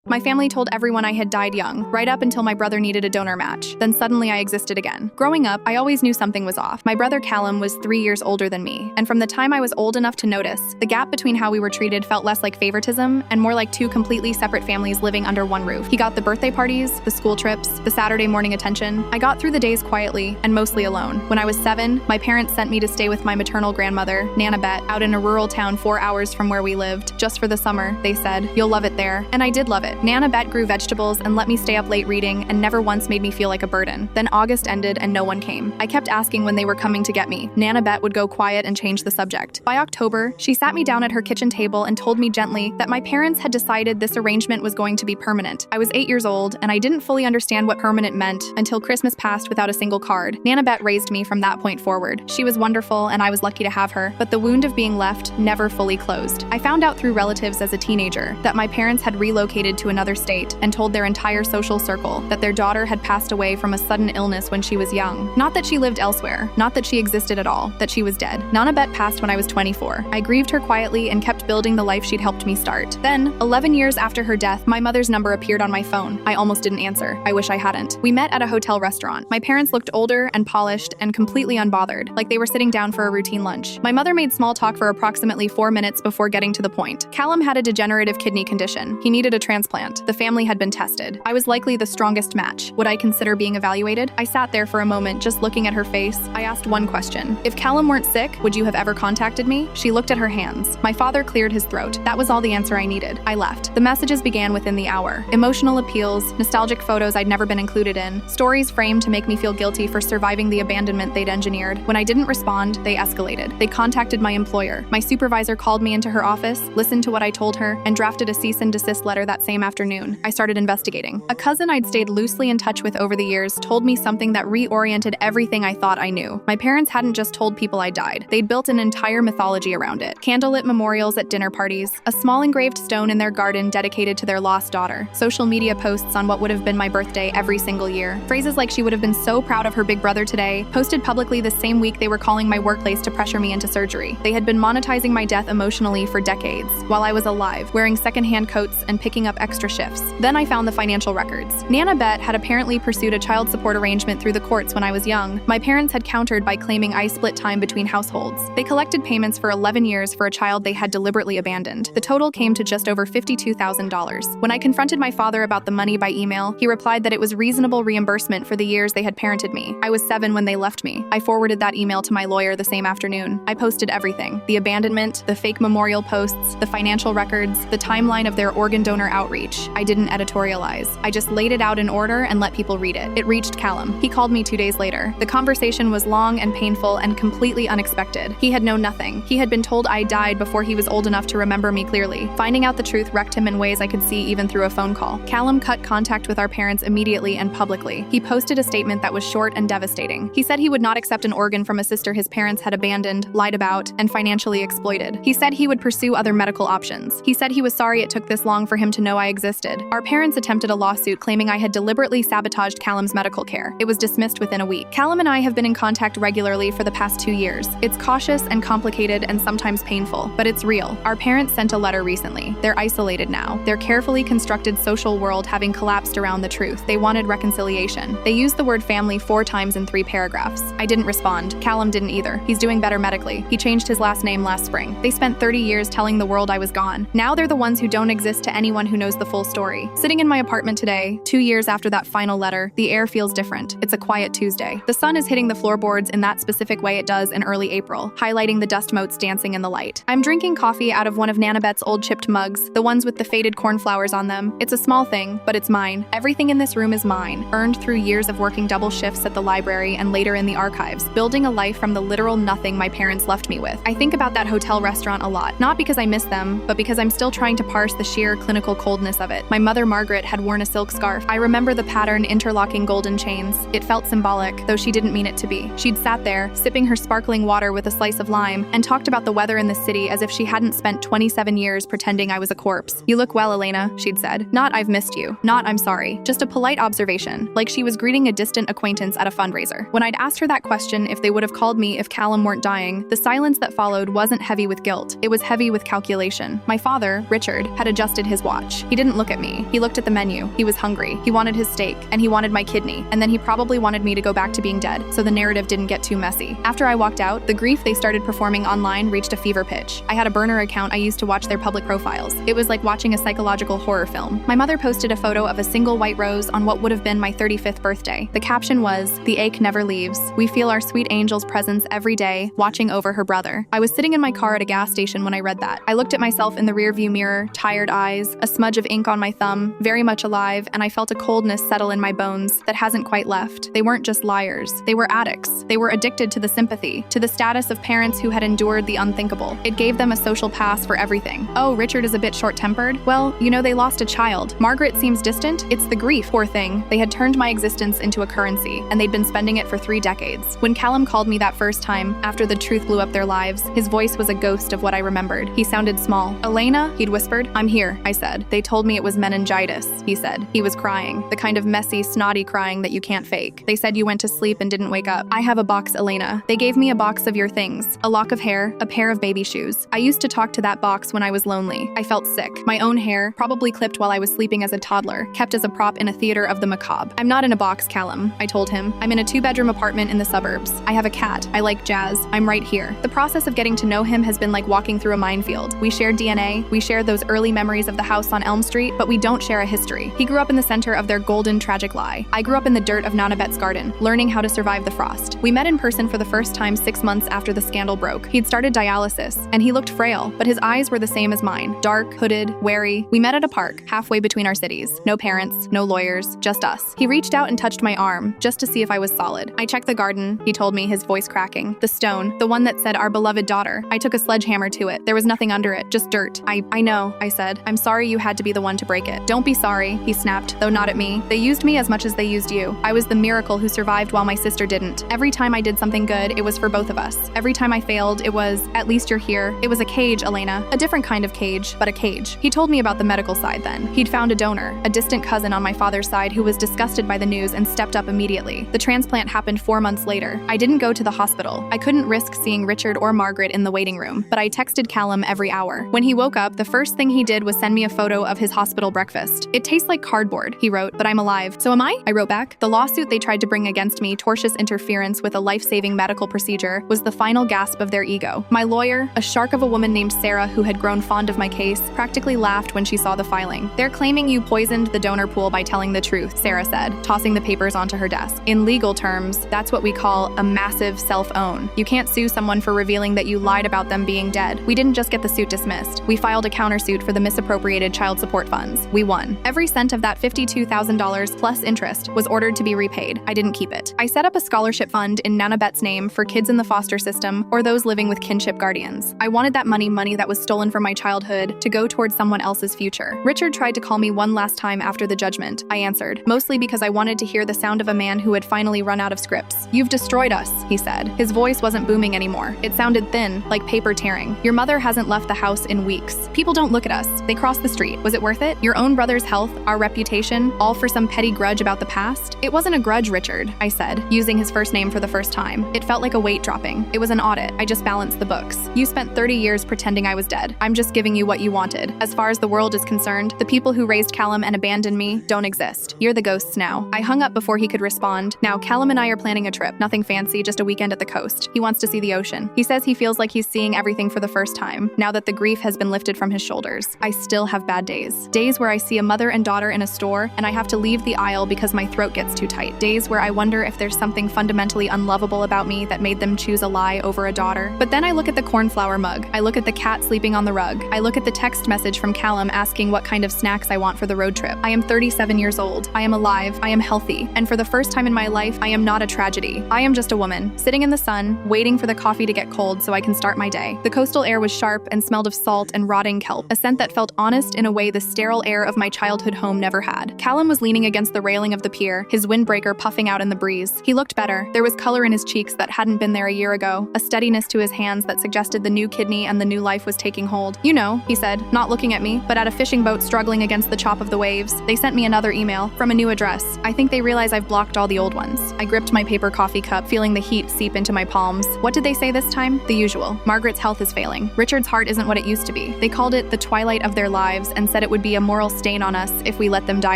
My family told everyone I had died young, right up until my brother needed a donor match. Then suddenly I existed again. Growing up, I always knew something was off. My brother Callum was 3 years older than me, and from the time I was old enough to notice, the gap between how we were treated felt less like favoritism and more like two completely separate families living under one roof. He got the birthday parties, the school trips, the Saturday morning attention. I got through the days quietly and mostly alone. When I was 7, my parents sent me to stay with my maternal grandmother, Nana Bet, out in a rural town 4 hours from where we lived. Just for the summer, they said, "You'll love it there." And I did love it. Nana Bet grew vegetables and let me stay up late reading and never once made me feel like a burden. Then August ended and no one came. I kept asking when they were coming to get me. Nana Bet would go quiet and change the subject. By October, she sat me down at her kitchen table and told me gently that my parents had decided this arrangement was going to be permanent. I was 8 years old and I didn't fully understand what permanent meant until Christmas passed without a single card. Nana Bet raised me from that point forward. She was wonderful and I was lucky to have her, but the wound of being left never fully closed. I found out through relatives as a teenager that my parents had relocated to another state and told their entire social circle that their daughter had passed away from a sudden illness when she was young. Not that she lived elsewhere, not that she existed at all, that she was dead. Nana Bet passed when I was 24. I grieved her quietly and kept building the life she'd helped me start. Then, 11 years after her death, my mother's number appeared on my phone. I almost didn't answer. I wish I hadn't. We met at a hotel restaurant. My parents looked older and polished and completely unbothered, like they were sitting down for a routine lunch. My mother made small talk for approximately 4 minutes before getting to the point. Callum had a degenerative kidney condition. He needed a transplant. The family had been tested. I was likely the strongest match. Would I consider being evaluated? I sat there for a moment, just looking at her face. I asked one question. If Callum weren't sick, would you have ever contacted me? She looked at her hands. My father cleared his throat. That was all the answer I needed. I left. The messages began within the hour. Emotional appeals, nostalgic photos I'd never been included in, stories framed to make me feel guilty for surviving the abandonment they'd engineered. When I didn't respond, they escalated. They contacted my employer. My supervisor called me into her office, listened to what I told her, and drafted a cease and desist letter that same afternoon. I started investigating. A cousin I'd stayed loosely in touch with over the years told me something that reoriented everything I thought I knew. My parents hadn't just told people I died. They'd built an entire mythology around it. Candlelit memorials at dinner parties, a small engraved stone in their garden dedicated to their lost daughter, social media posts on what would have been my birthday every single year. Phrases like she would have been so proud of her big brother today, posted publicly the same week they were calling my workplace to pressure me into surgery. They had been monetizing my death emotionally for decades, while I was alive, wearing secondhand coats and picking up extra shifts. Then I found the financial records. Nana Bet had apparently pursued a child support arrangement through the courts when I was young. My parents had countered by claiming I split time between households. They collected payments for 11 years for a child they had deliberately abandoned. The total came to just over $52,000. When I confronted my father about the money by email, he replied that it was reasonable reimbursement for the years they had parented me. I was 7 when they left me. I forwarded that email to my lawyer the same afternoon. I posted everything: the abandonment, the fake memorial posts, the financial records, the timeline of their organ donor outreach. I didn't editorialize. I just laid it out in order and let people read it. It reached Callum. He called me 2 days later. The conversation was long and painful and completely unexpected. He had known nothing. He had been told I died before he was old enough to remember me clearly. Finding out the truth wrecked him in ways I could see even through a phone call. Callum cut contact with our parents immediately and publicly. He posted a statement that was short and devastating. He said he would not accept an organ from a sister his parents had abandoned, lied about, and financially exploited. He said he would pursue other medical options. He said he was sorry it took this long for him to know I existed. Our parents attempted a lawsuit claiming I had deliberately sabotaged Callum's medical care. It was dismissed within a week. Callum and I have been in contact regularly for the past 2 years. It's cautious and complicated and sometimes painful, but it's real. Our parents sent a letter recently. They're isolated now. Their carefully constructed social world having collapsed around the truth. They wanted reconciliation. They used the word family 4 times in 3 paragraphs. I didn't respond. Callum didn't either. He's doing better medically. He changed his last name last spring. They spent 30 years telling the world I was gone. Now they're the ones who don't exist to anyone who knows the full story. Sitting in my apartment today, 2 years after that final letter, the air feels different. It's a quiet Tuesday. The sun is hitting the floorboards in that specific way it does in early April, highlighting the dust motes dancing in the light. I'm drinking coffee out of one of Nana Bet's old chipped mugs, the ones with the faded cornflowers on them. It's a small thing, but it's mine. Everything in this room is mine, earned through years of working double shifts at the library and later in the archives, building a life from the literal nothing my parents left me with. I think about that hotel restaurant a lot, not because I miss them, but because I'm still trying to parse the sheer clinical coldness of it. My mother Margaret had worn a silk scarf. I remember the pattern interlocking golden chains. It felt symbolic, though she didn't mean it to be. She'd sat there, sipping her sparkling water with a slice of lime, and talked about the weather in the city as if she hadn't spent 27 years pretending I was a corpse. "You look well, Elena," she'd said. Not "I've missed you," not "I'm sorry," just a polite observation, like she was greeting a distant acquaintance at a fundraiser. When I'd asked her that question if they would have called me if Callum weren't dying, the silence that followed wasn't heavy with guilt. It was heavy with calculation. My father, Richard, had adjusted his watch. He'd didn't look at me. He looked at the menu. He was hungry. He wanted his steak, and he wanted my kidney, and then he probably wanted me to go back to being dead, so the narrative didn't get too messy. After I walked out, the grief they started performing online reached a fever pitch. I had a burner account I used to watch their public profiles. It was like watching a psychological horror film. My mother posted a photo of a single white rose on what would have been my 35th birthday. The caption was, "The ache never leaves. We feel our sweet angel's presence every day, watching over her brother." I was sitting in my car at a gas station when I read that. I looked at myself in the rearview mirror, tired eyes, a smudge of ink on my thumb, very much alive, and I felt a coldness settle in my bones that hasn't quite left. They weren't just liars. They were addicts. They were addicted to the sympathy, to the status of parents who had endured the unthinkable. It gave them a social pass for everything. Oh, Richard is a bit short-tempered? Well, you know, they lost a child. Margaret seems distant. It's the grief, poor thing. They had turned my existence into a currency, and they'd been spending it for 3 decades. When Callum called me that first time, after the truth blew up their lives, his voice was a ghost of what I remembered. He sounded small. "Elena?" he'd whispered. "I'm here," I said. "They told me it was meningitis," he said. He was crying, the kind of messy, snotty crying that you can't fake. "They said you went to sleep and didn't wake up. I have a box, Elena. They gave me a box of your things. A lock of hair, a pair of baby shoes. I used to talk to that box when I was lonely. I felt sick. My own hair, probably clipped while I was sleeping as a toddler, kept as a prop in a theater of the macabre. I'm not in a box, Callum," I told him. "I'm in a 2-bedroom apartment in the suburbs. I have a cat. I like jazz. I'm right here." The process of getting to know him has been like walking through a minefield. We share DNA, we share those early memories of the house on Elm Street, but we don't share a history. He grew up in the center of their golden, tragic lie. I grew up in the dirt of Nonabet's garden, learning how to survive the frost. We met in person for the first time 6 months after the scandal broke. He'd started dialysis, and he looked frail, but his eyes were the same as mine, dark, hooded, wary. We met at a park, halfway between our cities. No parents, no lawyers, just us. He reached out and touched my arm, just to see if I was solid. "I checked the garden," he told me, his voice cracking. "The stone, the one that said our beloved daughter. I took a sledgehammer to it. There was nothing under it, just dirt." I know," I said. "I'm sorry you had to be the one to break it." "Don't be sorry," he snapped, though not at me. "They used me as much as they used you. I was the miracle who survived while my sister didn't. Every time I did something good, it was for both of us. Every time I failed, it was, at least you're here. It was a cage, Elena. A different kind of cage, but a cage." He told me about the medical side then. He'd found a donor, a distant cousin on my father's side who was disgusted by the news and stepped up immediately. The transplant happened 4 months later. I didn't go to the hospital. I couldn't risk seeing Richard or Margaret in the waiting room, but I texted Callum every hour. When he woke up, the first thing he did was send me a photo of his hospital breakfast. "It tastes like cardboard," he wrote, "but I'm alive." "So am I?" I wrote back. The lawsuit they tried to bring against me, tortious interference with a life-saving medical procedure, was the final gasp of their ego. My lawyer, a shark of a woman named Sarah who had grown fond of my case, practically laughed when she saw the filing. "They're claiming you poisoned the donor pool by telling the truth," Sarah said, tossing the papers onto her desk. "In legal terms, that's what we call a massive self-own. You can't sue someone for revealing that you lied about them being dead. We didn't just get the suit dismissed. We filed a countersuit for the misappropriated child support funds. We won. Every cent of that $52,000 plus interest was ordered to be repaid. I didn't keep it. I set up a scholarship fund in Nanabet's name for kids in the foster system or those living with kinship guardians. I wanted that money that was stolen from my childhood to go towards someone else's future." Richard tried to call me one last time after the judgment. I answered, mostly because I wanted to hear the sound of a man who had finally run out of scripts. "You've destroyed us," he said. His voice wasn't booming anymore. It sounded thin, like paper tearing. "Your mother hasn't left the house in weeks. People don't look at us. They cross the street. Was it worth it? Your own brother's health, our reputation, all for some petty grudge about the past?" "It wasn't a grudge, Richard," I said, using his first name for the first time. It felt like a weight dropping. "It was an audit. I just balanced the books. You spent 30 years pretending I was dead. I'm just giving you what you wanted. As far as the world is concerned, the people who raised Callum and abandoned me don't exist. You're the ghosts now." I hung up before he could respond. "Now, Callum and I are planning a trip. Nothing fancy, just a weekend at the coast. He wants to see the ocean. He says he feels like he's seeing everything for the first time, now that the grief has been lifted from his shoulders. I still have bad days. Days where I see a mother and daughter in a store, and I have to leave the aisle because my throat gets too tight. Days where I wonder if there's something fundamentally unlovable about me that made them choose a lie over a daughter. But then I look at the cornflower mug. I look at the cat sleeping on the rug. I look at the text message from Callum asking what kind of snacks I want for the road trip. I am 37 years old. I am alive. I am healthy. And for the first time in my life, I am not a tragedy. I am just a woman, sitting in the sun, waiting for the coffee to get cold so I can start my day. The coastal air was sharp and smelled of salt and rotting kelp, a scent that felt honest in a way the sterile air of my childhood home never had. Callum was leaning against the railing of the pier, his windbreaker puffing out in the breeze. He looked better. There was color in his cheeks that hadn't been there a year ago, a steadiness to his hands that suggested the new kidney and the new life was taking hold. "You know," he said, not looking at me, but at a fishing boat struggling against the chop of the waves. "They sent me another email from a new address. I think they realize I've blocked all the old ones." I gripped my paper coffee cup, feeling the heat seep into my palms. What did they say this time? The usual. Margaret's health is failing. Richard's heart isn't what it used to be. They called it the twilight of their lives and said it it would be a moral stain on us if we let them die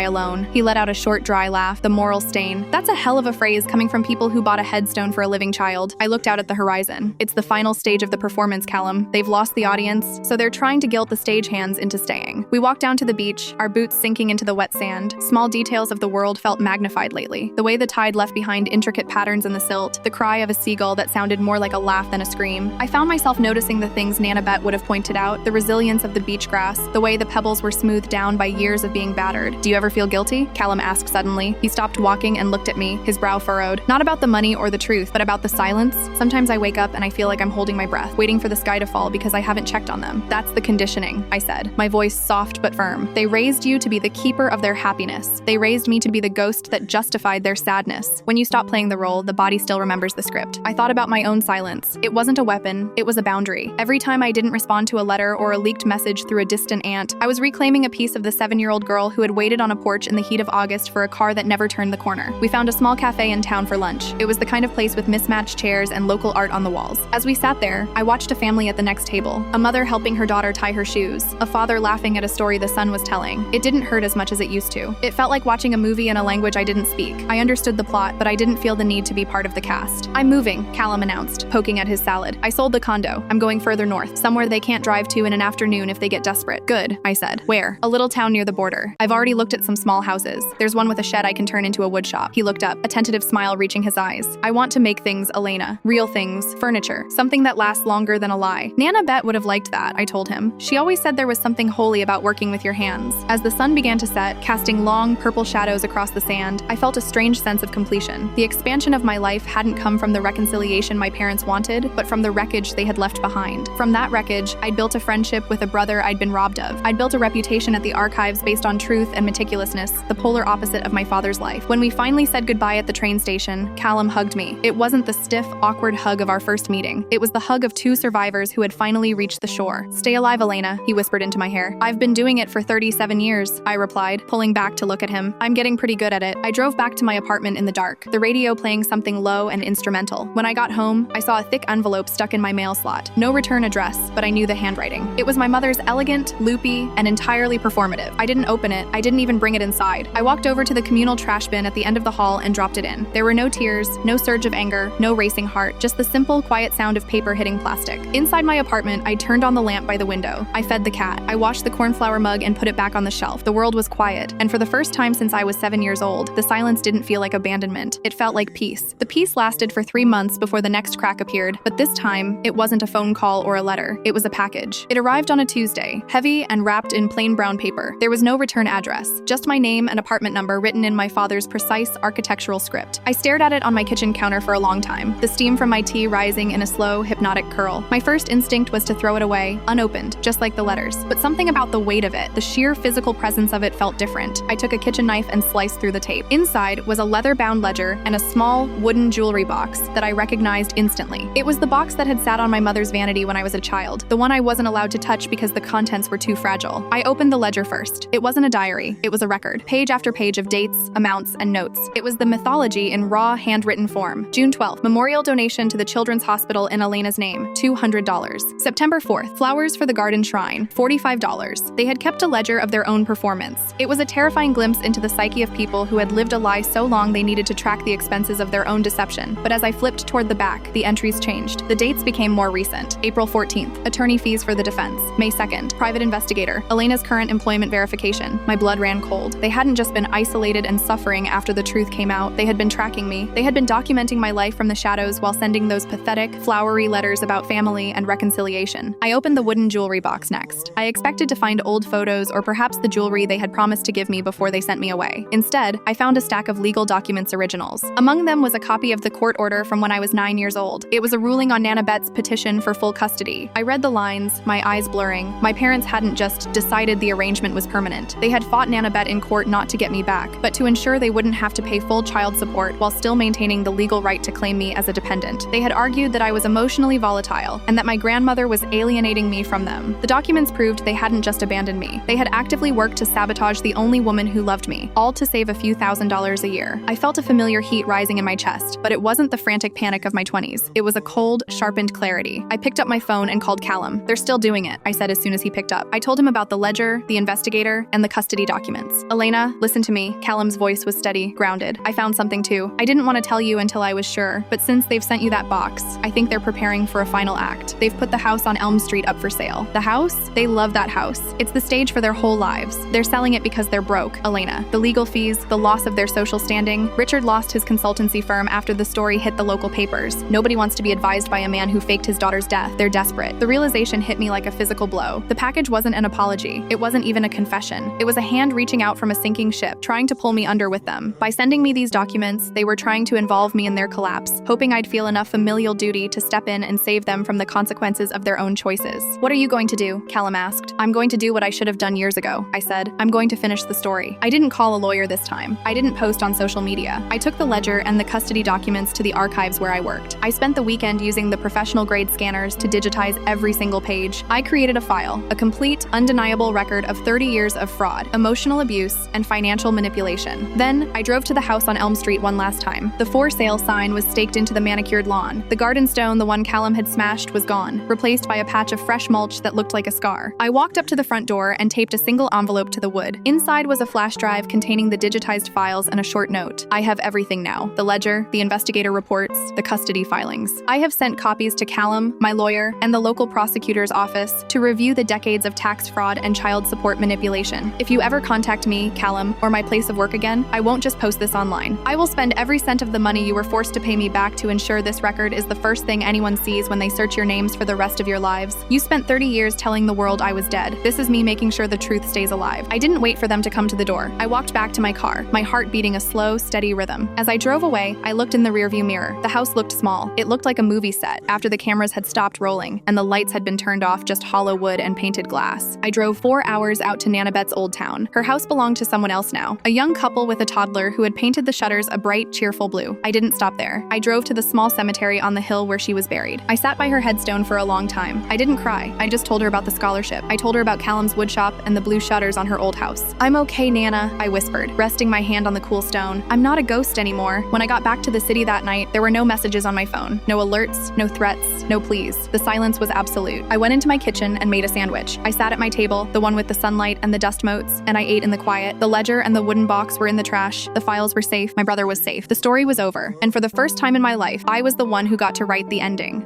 alone. He let out a short, dry laugh. The moral stain. That's a hell of a phrase coming from people who bought a headstone for a living child. I looked out at the horizon. It's the final stage of the performance, Callum. They've lost the audience, so they're trying to guilt the stagehands into staying. We walked down to the beach, our boots sinking into the wet sand. Small details of the world felt magnified lately. The way the tide left behind intricate patterns in the silt, the cry of a seagull that sounded more like a laugh than a scream. I found myself noticing the things Nanabet would have pointed out, the resilience of the beach grass, the way the pebbles were smoothed down by years of being battered. Do you ever feel guilty? Callum asked suddenly. He stopped walking and looked at me, his brow furrowed. Not about the money or the truth, but about the silence. Sometimes I wake up and I feel like I'm holding my breath, waiting for the sky to fall because I haven't checked on them. That's the conditioning, I said, my voice soft but firm. They raised you to be the keeper of their happiness. They raised me to be the ghost that justified their sadness. When you stop playing the role, the body still remembers the script. I thought about my own silence. It wasn't a weapon, it was a boundary. Every time I didn't respond to a letter or a leaked message through a distant aunt, I was reclaiming a piece of the 7-year-old girl who had waited on a porch in the heat of August for a car that never turned the corner. We found a small cafe in town for lunch. It was the kind of place with mismatched chairs and local art on the walls. As we sat there, I watched a family at the next table. A mother helping her daughter tie her shoes. A father laughing at a story the son was telling. It didn't hurt as much as it used to. It felt like watching a movie in a language I didn't speak. I understood the plot, but I didn't feel the need to be part of the cast. I'm moving, Callum announced, poking at his salad. I sold the condo. I'm going further north, somewhere they can't drive to in an afternoon if they get desperate. Good, I said. Where? A little town near the border. I've already looked at some small houses. There's one with a shed I can turn into a wood shop. He looked up, a tentative smile reaching his eyes. I want to make things, Elena. Real things. Furniture. Something that lasts longer than a lie. Nanabet would have liked that, I told him. She always said there was something holy about working with your hands. As the sun began to set, casting long, purple shadows across the sand, I felt a strange sense of completion. The expansion of my life hadn't come from the reconciliation my parents wanted, but from the wreckage they had left behind. From that wreckage, I'd built a friendship with a brother I'd been robbed of. I'd built a reputation at the archives based on truth and meticulousness, the polar opposite of my father's life. When we finally said goodbye at the train station, Callum hugged me. It wasn't the stiff, awkward hug of our first meeting. It was the hug of two survivors who had finally reached the shore. Stay alive, Elena, he whispered into my hair. I've been doing it for 37 years, I replied, pulling back to look at him. I'm getting pretty good at it. I drove back to my apartment in the dark, the radio playing something low and instrumental. When I got home, I saw a thick envelope stuck in my mail slot. No return address, but I knew the handwriting. It was my mother's elegant, loopy, and entirely performative. I didn't open it. I didn't even bring it inside. I walked over to the communal trash bin at the end of the hall and dropped it in. There were no tears, no surge of anger, no racing heart, just the simple, quiet sound of paper hitting plastic. Inside my apartment, I turned on the lamp by the window. I fed the cat. I washed the cornflower mug and put it back on the shelf. The world was quiet, and for the first time since I was 7 years old, the silence didn't feel like abandonment. It felt like peace. The peace lasted for 3 months before the next crack appeared, but this time, it wasn't a phone call or a letter. It was a package. It arrived on a Tuesday, heavy and wrapped in plain brown paper. There was no return address, just my name and apartment number written in my father's precise architectural script. I stared at it on my kitchen counter for a long time, the steam from my tea rising in a slow, hypnotic curl. My first instinct was to throw it away, unopened, just like the letters. But something about the weight of it, the sheer physical presence of it felt different. I took a kitchen knife and sliced through the tape. Inside was a leather-bound ledger and a small, wooden jewelry box that I recognized instantly. It was the box that had sat on my mother's vanity when I was a child, the one I wasn't allowed to touch because the contents were too fragile. I opened the ledger first. It wasn't a diary. It was a record, page after page of dates, amounts, and notes. It was the mythology in raw, handwritten form. June 12th, memorial donation to the Children's Hospital in Elena's name, $200. September 4th, flowers for the garden shrine, $45. They had kept a ledger of their own performance. It was a terrifying glimpse into the psyche of people who had lived a lie so long they needed to track the expenses of their own deception. But as I flipped toward the back, the entries changed. The dates became more recent. April 14th, attorney fees for the defense. May 2nd, private investigator. Elena's current employment verification. My blood ran cold. They hadn't just been isolated and suffering after the truth came out. They had been tracking me. They had been documenting my life from the shadows while sending those pathetic, flowery letters about family and reconciliation. I opened the wooden jewelry box next. I expected to find old photos or perhaps the jewelry they had promised to give me before they sent me away. Instead, I found a stack of legal documents originals. Among them was a copy of the court order from when I was 9 years old. It was a ruling on Nanabet's petition for full custody. I read the lines, my eyes blurring. My parents hadn't just decided the arrangement was permanent. They had fought Nanabet in court not to get me back, but to ensure they wouldn't have to pay full child support while still maintaining the legal right to claim me as a dependent. They had argued that I was emotionally volatile and that my grandmother was alienating me from them. The documents proved they hadn't just abandoned me. They had actively worked to sabotage the only woman who loved me, all to save a few $1,000s a year. I felt a familiar heat rising in my chest, but it wasn't the frantic panic of my 20s. It was a cold, sharpened clarity. I picked up my phone and called Callum. They're still doing it, I said as soon as he picked up. I told him about the ledger ledger, the investigator, and the custody documents. Elena, listen to me. Callum's voice was steady, grounded. I found something too. I didn't want to tell you until I was sure, but since they've sent you that box, I think they're preparing for a final act. They've put the house on Elm Street up for sale. The house? They love that house. It's the stage for their whole lives. They're selling it because they're broke, Elena. The legal fees, the loss of their social standing. Richard lost his consultancy firm after the story hit the local papers. Nobody wants to be advised by a man who faked his daughter's death. They're desperate. The realization hit me like a physical blow. The package wasn't an apology. It wasn't even a confession. It was a hand reaching out from a sinking ship, trying to pull me under with them. By sending me these documents, they were trying to involve me in their collapse, hoping I'd feel enough familial duty to step in and save them from the consequences of their own choices. What are you going to do? Callum asked. I'm going to do what I should have done years ago, I said. I'm going to finish the story. I didn't call a lawyer this time. I didn't post on social media. I took the ledger and the custody documents to the archives where I worked. I spent the weekend using the professional grade scanners to digitize every single page. I created a file, a complete, undeniable record of 30 years of fraud, emotional abuse, and financial manipulation. Then, I drove to the house on Elm Street one last time. The for sale sign was staked into the manicured lawn. The garden stone, the one Callum had smashed, was gone, replaced by a patch of fresh mulch that looked like a scar. I walked up to the front door and taped a single envelope to the wood. Inside was a flash drive containing the digitized files and a short note. I have everything now. The ledger, the investigator reports, the custody filings. I have sent copies to Callum, my lawyer, and the local prosecutor's office to review the decades of tax fraud and child support manipulation. If you ever contact me, Callum, or my place of work again, I won't just post this online. I will spend every cent of the money you were forced to pay me back to ensure this record is the first thing anyone sees when they search your names for the rest of your lives. You spent 30 years telling the world I was dead. This is me making sure the truth stays alive. I didn't wait for them to come to the door. I walked back to my car, my heart beating a slow, steady rhythm. As I drove away, I looked in the rearview mirror. The house looked small. It looked like a movie set after the cameras had stopped rolling and the lights had been turned off, just hollow wood and painted glass. I drove 4 hours out to Nanabet's old town. Her house belonged to someone else now, a young couple with a toddler who had painted the shutters a bright, cheerful blue. I didn't stop there. I drove to the small cemetery on the hill where she was buried. I sat by her headstone for a long time. I didn't cry. I just told her about the scholarship. I told her about Callum's woodshop and the blue shutters on her old house. I'm okay, Nana, I whispered, resting my hand on the cool stone. I'm not a ghost anymore. When I got back to the city that night, there were no messages on my phone. No alerts, no threats, no pleas. The silence was absolute. I went into my kitchen and made a sandwich. I sat at my table, the one with the sunlight and the dust motes, and I ate in the quiet. The ledger and the wooden box were in the trash. The files were safe. My brother was safe. The story was over. And for the first time in my life, I was the one who got to write the ending.